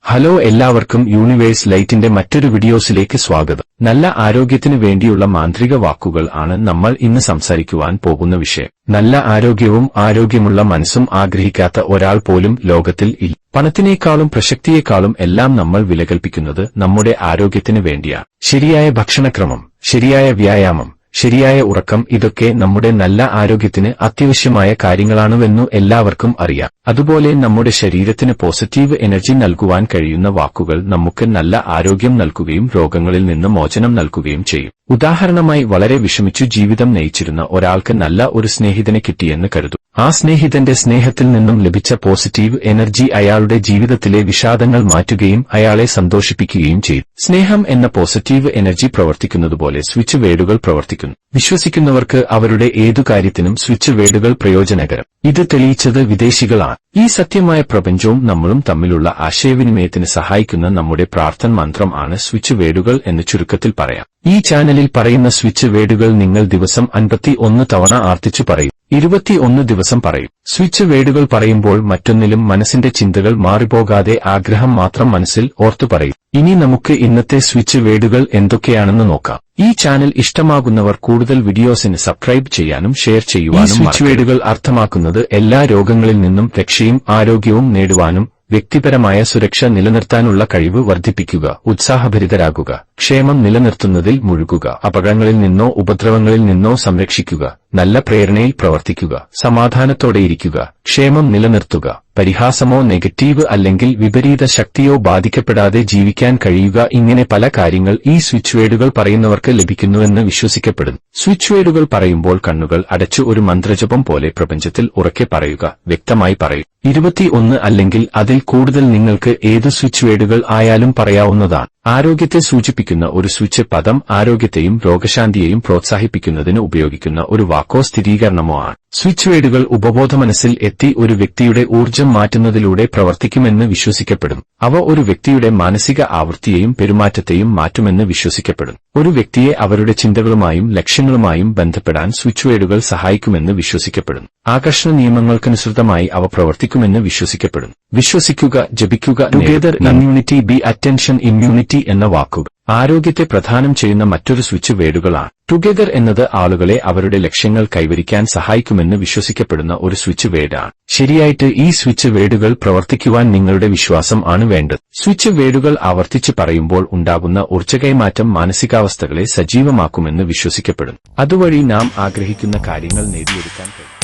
Hello, എല്ലാവർക്കും universe ലൈറ്റിന്റെ മറ്റൊരു വീഡിയോസിലേക്ക് സ്വാഗതം. നല്ല ആരോഗ്യത്തിനു വേണ്ടിയുള്ള മാന്ത്രിക വാക്കുകൾ ആണ് നമ്മൾ ഇന്ന് സംസാരിക്കുവാൻ പോകുന്ന വിഷയം. നല്ല ആരോഗ്യവും ആരോഗ്യമുള്ള മനസ്സും ആഗ്രഹിക്കാത്ത ഒരാൾ പോലും ലോകത്തിൽ ഇല്ല. പണത്തിനേക്കാളും പ്രശസ്തിയേക്കാളും എല്ലാം നമ്മൾ വിലകൽപ്പിക്കുന്നത് നമ്മുടെ ആരോഗ്യത്തിനു വേണ്ടിയാണ്. ശരിയായ ഭക്ഷണക്രമം, ശരിയായ വ്യായാമം, ശരിയായ ഉറക്കം, ഇതൊക്കെ നമ്മുടെ നല്ല ആരോഗ്യത്തിന് അത്യാവശ്യമായ കാര്യങ്ങളാണെന്നു എല്ലാവർക്കും അറിയാം. അതുപോലെ നമ്മുടെ ശരീരത്തിന് പോസിറ്റീവ് എനർജി നൽകുവാൻ കഴിയുന്ന വാക്കുകൾ നമുക്ക് നല്ല ആരോഗ്യം നൽകുകയും രോഗങ്ങളിൽ നിന്ന് മോചനം നൽകുകയും ചെയ്യും. ഉദാഹരണമായി, വളരെ വിഷമിച്ചു ജീവിതം നയിച്ചിരുന്ന ഒരാൾക്ക് നല്ല ഒരു സ്നേഹിതനെ കിട്ടിയെന്ന് കരുതൂ. ആ സ്നേഹിതന്റെ സ്നേഹത്തിൽ നിന്നും ലഭിച്ച പോസിറ്റീവ് എനർജി അയാളുടെ ജീവിതത്തിലെ വിഷാദങ്ങൾ മാറ്റുകയും അയാളെ സന്തോഷിപ്പിക്കുകയും ചെയ്തു. സ്നേഹം എന്ന പോസിറ്റീവ് എനർജി പ്രവർത്തിക്കുന്നതുപോലെ സ്വിച്ച് വേർഡുകൾ പ്രവർത്തിക്കുന്നു. വിശ്വസിക്കുന്നവർക്ക് അവരുടെ ഏതു കാര്യത്തിനും സ്വിച്ച് വേർഡുകൾ പ്രയോജനകരം. ഇത് തെളിയിച്ചത് വിദേശികളാണ്. ഈ സത്യമായ പ്രപഞ്ചവും നമ്മളും തമ്മിലുള്ള ആശയവിനിമയത്തിന് സഹായിക്കുന്ന നമ്മുടെ പ്രാർത്ഥന മന്ത്രം ആണ് സ്വിച്ച് വേർഡുകൾ എന്ന് ചുരുക്കത്തിൽ പറയാം. ഈ ചാനലിൽ പറയുന്ന സ്വിച്ച് വേർഡുകൾ നിങ്ങൾ ദിവസം 51 തവണ ആവർത്തിച്ചു പറയും. 21 ദിവസം പറയും. സ്വിച്ച് വേർഡുകൾ പറയുമ്പോൾ മറ്റൊന്നിലും മനസ്സിന്റെ ചിന്തകൾ മാറിപ്പോകാതെ ആഗ്രഹം മാത്രം മനസ്സിൽ ഓർത്തു പറയും. ഇനി നമുക്ക് ഇന്നത്തെ സ്വിച്ച് വേർഡുകൾ എന്തൊക്കെയാണെന്ന് നോക്കാം. ഈ ചാനൽ ഇഷ്ടമാകുന്നവർ കൂടുതൽ വീഡിയോസിന് സബ്സ്ക്രൈബ് ചെയ്യാനും ഷെയർ ചെയ്യുവാനും. ഈ സ്വിച്ച് വേർഡുകൾ അർത്ഥമാക്കുന്നത് എല്ലാ രോഗങ്ങളിൽ നിന്നും രക്ഷയും ആരോഗ്യവും നേടുവാനും വ്യക്തിപരമായ സുരക്ഷ നിലനിർത്താനുള്ള കഴിവ് വർദ്ധിപ്പിക്കുക, ഉത്സാഹഭരിതരാകുക, ക്ഷേമം നിലനിർത്തുന്നതിൽ മുഴുകുക, അപകടങ്ങളിൽ നിന്നോ ഉപദ്രവങ്ങളിൽ നിന്നോ സംരക്ഷിക്കുക, നല്ല പ്രേരണയിൽ പ്രവർത്തിക്കുക, സമാധാനത്തോടെയിരിക്കുക, ക്ഷേമം നിലനിർത്തുക, പരിഹാസമോ നെഗറ്റീവ് അല്ലെങ്കിൽ വിപരീത ശക്തിയോ ബാധിക്കപ്പെടാതെ ജീവിക്കാൻ കഴിയുക, ഇങ്ങനെ പല കാര്യങ്ങൾ ഈ സ്വിച്ച് വേർഡുകൾ പറയുന്നവർക്ക് ലഭിക്കുന്നുവെന്ന് വിശ്വസിക്കപ്പെടുന്നു. സ്വിച്ച് വേർഡുകൾ പറയുമ്പോൾ കണ്ണുകൾ അടച്ചു ഒരു മന്ത്രജപം പോലെ പ്രപഞ്ചത്തിൽ ഉറക്കെ പറയുക, വ്യക്തമായി പറയും. 21 അല്ലെങ്കിൽ അതിൽ കൂടുതൽ നിങ്ങൾക്ക് ഏതു സ്വിച്ച് വേർഡുകൾ ആയാലും പറയാവുന്നതാണ്. ആരോഗ്യത്തെ സൂചിപ്പിക്കുന്ന ഒരു സ്വിച്ച് പദം ആരോഗ്യത്തെയും രോഗശാന്തിയെയും പ്രോത്സാഹിപ്പിക്കുന്നതിന് ഉപയോഗിക്കുന്ന ഒരു വാക്കോ സ്ഥിരീകരണമോ ആണ്. സ്വിച്ച് വേർഡുകൾ ഉപബോധമനസ്സിൽ എത്തി ഒരു വ്യക്തിയുടെ ഊർജ്ജം മാറ്റുന്നതിലൂടെ പ്രവർത്തിക്കുമെന്ന് വിശ്വസിക്കപ്പെടുന്നു. അവ ഒരു വ്യക്തിയുടെ മാനസിക ആവൃത്തിയെയും പെരുമാറ്റത്തെയും മാറ്റുമെന്ന് വിശ്വസിക്കപ്പെടുന്നു. ഒരു വ്യക്തിയെ അവരുടെ ചിന്തകളുമായും ലക്ഷ്യങ്ങളുമായും ബന്ധപ്പെടാൻ സ്വിച്ച് വേർഡുകൾ സഹായിക്കുമെന്ന് വിശ്വസിക്കപ്പെടുന്നു. ആകർഷണ നിയമങ്ങൾക്കനുസൃതമായി അവ പ്രവർത്തിക്കുമെന്ന് വിശ്വസിക്കപ്പെടുന്നു. വിശ്വസിക്കുക, ജപിക്കുക, together, immunity, B attention, immunity എന്ന വാക്കുകൾ ആരോഗ്യത്തെ പ്രദാനം ചെയ്യുന്ന മറ്റൊരു സ്വിച്ച് വേർഡുകളാണ്. ടുഗെദർ എന്നത് ആളുകളെ അവരുടെ ലക്ഷ്യങ്ങൾ കൈവരിക്കാൻ സഹായിക്കുമെന്ന് വിശ്വസിക്കപ്പെടുന്ന ഒരു സ്വിച്ച് വേർഡാണ്. ശരിയായിട്ട് ഈ സ്വിച്ച് വേർഡുകൾ പ്രവർത്തിക്കുവാൻ നിങ്ങളുടെ വിശ്വാസം ആണ് വേണ്ടത്. സ്വിച്ച് വേർഡുകൾ ആവർത്തിച്ച് പറയുമ്പോൾ ഉണ്ടാകുന്ന ഊർജ്ജകൈമാറ്റം മാനസികാവസ്ഥകളെ സജീവമാക്കുമെന്ന് വിശ്വസിക്കപ്പെടുന്നു. അതുവഴി നാം ആഗ്രഹിക്കുന്ന കാര്യങ്ങൾ നേടിയെടുക്കാൻ കഴിയും.